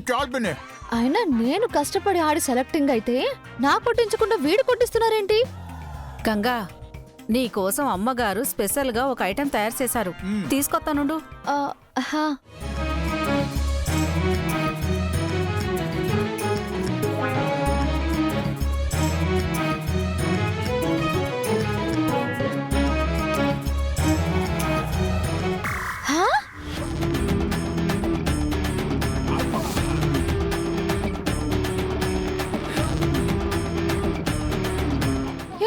చాలు పిన్ని. అయినా నేను కష్టపడి ఆడి సెలెక్టింగ్ అయితే నా కొట్టించకుండా వీడు కొట్టిస్తున్నారేంటి? గంగా, నీ కోసం అమ్మగారు స్పెషల్ గా ఒక ఐటెం తయారు చేశారు, తీసుకొస్తానుండు. ఆహా.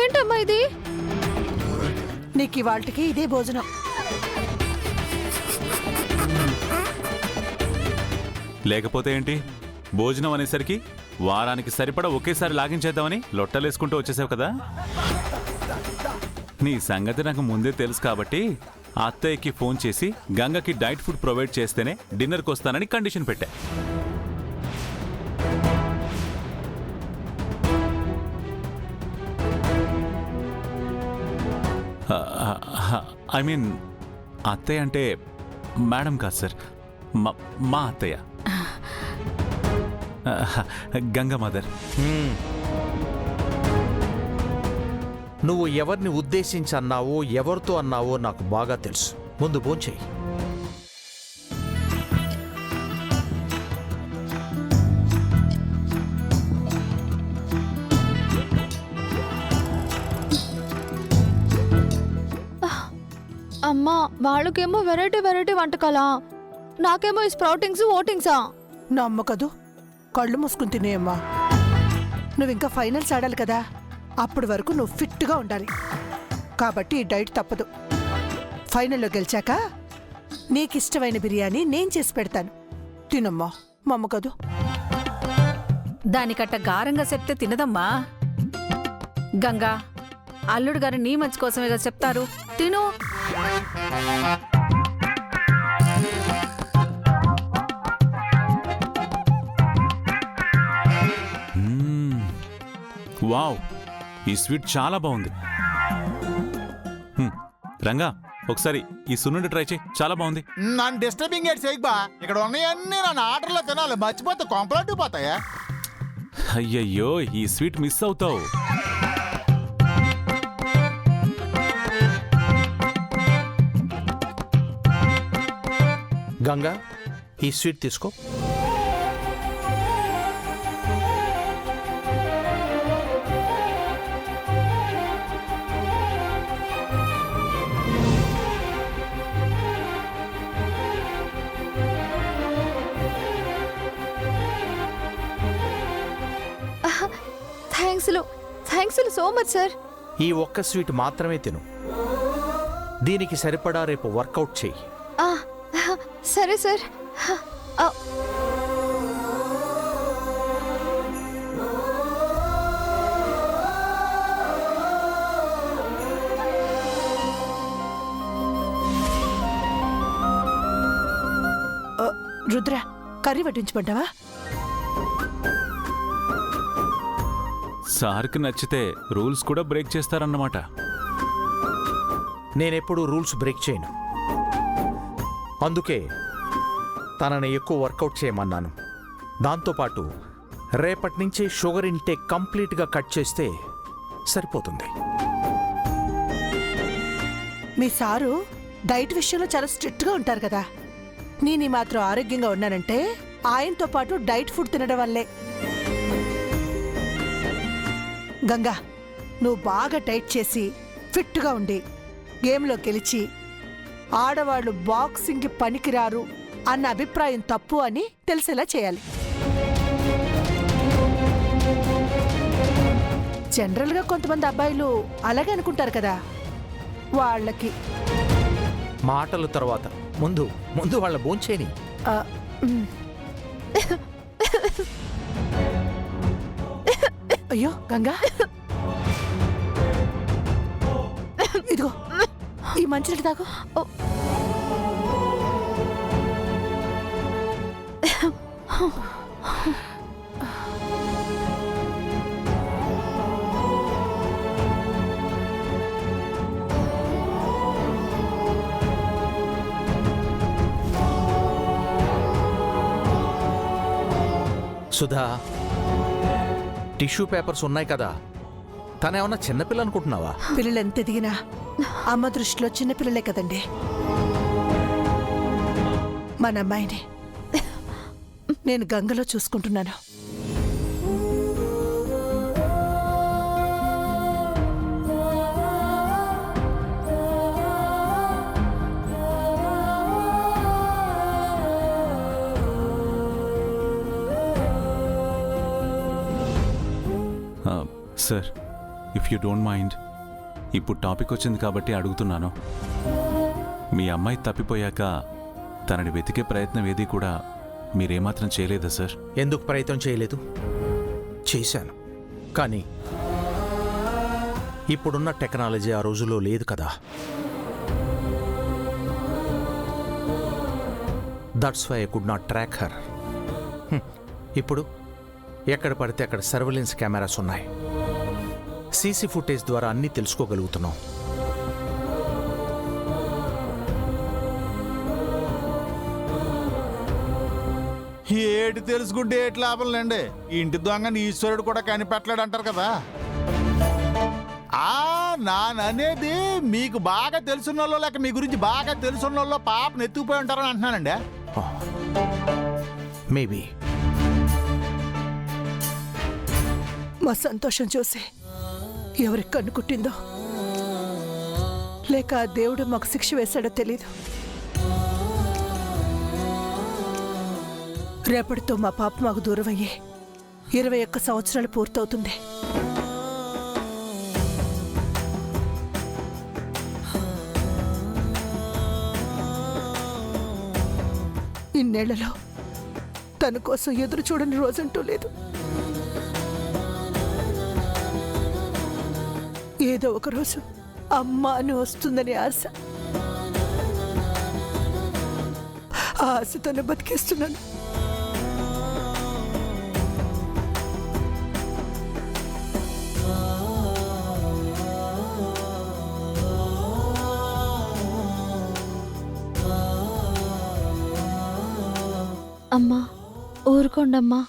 ఏంటమ్మా ఇది? నీకు ఇవాళకి ఇదే భోజనం. లేకపోతే ఏంటి, భోజనం అనేసరికి వారానికి సరిపడా ఒకేసారి లాగించేద్దామని లొట్టలేసుకుంటూ వచ్చేసావు కదా. నీ సంగతి నాకు ముందే తెలుసు కాబట్టి అత్తయ్యకి ఫోన్ చేసి గంగకి డైట్ ఫుడ్ ప్రొవైడ్ చేస్తేనే డిన్నర్కి వస్తానని కండిషన్ పెట్టా. ఐ మీన్ అత్తయ్య అంటే మేడం కాదు సార్, మా అత్తయ్య, గంగ మదర్. నువ్వు ఎవరిని ఉద్దేశించి అన్నావో ఎవరితో అన్నావో నాకు బాగా తెలుసు. ముందు భోంచేయి. అమ్మా, వాళ్ళకేమో వెరైటీ వెరైటీ వంటకాలా, నాకేమో ఈ స్ప్రౌటింగ్స్ ఓటింగ్సా? నమ్మకదు, కళ్ళు మూసుకుని తినేయమ్మా. నువ్వింకా ఫైనల్స్ ఆడాలి కదా, అప్పటి వరకు నువ్వు ఫిట్గా ఉండాలి. కాబట్టి ఈ డైట్ తప్పదు. ఫైనల్లో గెలిచాక నీకిష్టమైన బిర్యానీ నేను చేసి పెడతాను, తినమ్మా. మమ్మకదు. దానికట్ట గారంగా చెప్తే తినదమ్మా. గంగా, అల్లుడు గారు నీ మంచి కోసమే కదా చెప్తారు, తిను. వావ్, ఈ స్వీట్ చాలా బాగుంది. రంగా, ఒకసారి ఈ సున్నుండి ట్రై చేయి, చాలా బాగుంది. నన్ను డిస్టర్బింగ్ ఏడ్ చేయకు బా. ఇక్కడ ఉన్నాయన్నీ నన్ను ఆర్డర్లో తినాలి, మర్చిపోతే కొంపలాంటి పోతాయా? అయ్యయ్యో, ఈ స్వీట్ మిస్ అవుతావు. గంగా, ఈ స్వీట్ తీసుకో. Thanks so much sir. ఈ ఒక్క స్వీట్ మాత్రమే తిను. దీనికి సరిపడా రేపు వర్కౌట్ చెయ్యి. సరే సార్. రుద్ర, కర్రీ వడ్డించమంటావా? సార్కి నచ్చితే రూల్స్ కూడా బ్రేక్ చేస్తారన్నమాట. నేనెప్పుడు రూల్స్ బ్రేక్ చేయను. అందుకే తనని ఎక్కువ వర్కౌట్ చేయమన్నాను. దాంతోపాటు రేపటి నుంచి షుగర్ ఇంటేక్ కంప్లీట్గా కట్ చేస్తే సరిపోతుంది. మీ సారు డైట్ విషయంలో చాలా స్ట్రిక్ట్గా ఉంటారు కదా. నేను మాత్రం ఆరోగ్యంగా ఉన్నానంటే ఆయనతో పాటు డైట్ ఫుడ్ తినడం వల్లే. గంగా, నువ్వు బాగా డైట్ చేసి ఫిట్గా ఉండి గేమ్లో గెలిచి ఆడవాళ్లు బాక్సింగ్కి పనికిరారు అన్న అభిప్రాయం తప్పు అని తెలిసేలా చేయాలి. జనరల్గా కొంతమంది అబ్బాయిలు అలాగే అనుకుంటారు కదా, వాళ్ళకి. మాటల తర్వాత ముందు ముందు వాళ్ళ భోంచేని. అయ్యో గంగా, ఇదిగో ఈ మంచినీళ్ళు తాగు. సుధా, టిష్యూ పేపర్స్ ఉన్నాయి కదా, తనేమన్నా చిన్నపిల్ల అనుకుంటున్నావా? పిల్లలు ఎంత ఎదిగినా అమ్మ దృష్టిలో చిన్నపిల్లలే కదండి. మన అమ్మాయిని నేను గంగలో చూసుకుంటున్నాను. Sir, if you don't mind, ఇప్పుడు టాపిక్ వచ్చింది కాబట్టి అడుగుతున్నాను. మీ అమ్మాయి తప్పిపోయాక తనని వెతికే ప్రయత్నం ఏది కూడా మీరేమాత్రం చేయలేదా సార్? ఎందుకు ప్రయత్నం చేయలేదు? చేశాను. కానీ ఇప్పుడున్న టెక్నాలజీ ఆ రోజుల్లో లేదు కదా. That's why I could not track her. ఇప్పుడు ఎక్కడ పడితే అక్కడ సర్వేలెన్స్ కెమెరాస్ ఉన్నాయి. సీసీ ఫుటేజ్ ద్వారా అన్నీ తెలుసుకోగలుగుతున్నాం. ఏటి తెలుసుకుంటే ఏటి లాభంలేండి, ఇంటి దొంగని ఈశ్వరుడు కూడా కనిపెట్టలేడు అంటారు కదా. నాననేది మీకు బాగా తెలుసున్నోళ్ళో లేక మీ గురించి బాగా తెలుసున్నోళ్ళో పాపను ఎత్తుకుపోయి ఉంటారని అంటున్నానండి. మేబీ. మా సంతోషం చూసి ఎవరికి కన్ను కుట్టిందో లేక ఆ దేవుడు మాకు శిక్ష వేశాడో తెలీదు. రేపటితో మా పాప మాకు దూరం అయ్యి 21 సంవత్సరాలు పూర్తవుతుంది. ఇన్నేళ్లలో తన కోసం ఎదురు చూడని రోజంటూ లేదు. ఏదో ఒక రోజు అమ్మ అని వస్తుందని ఆశ. ఆ ఆశతోనే బతికేస్తున్నాను. అమ్మా, ఊరుకోండమ్మా.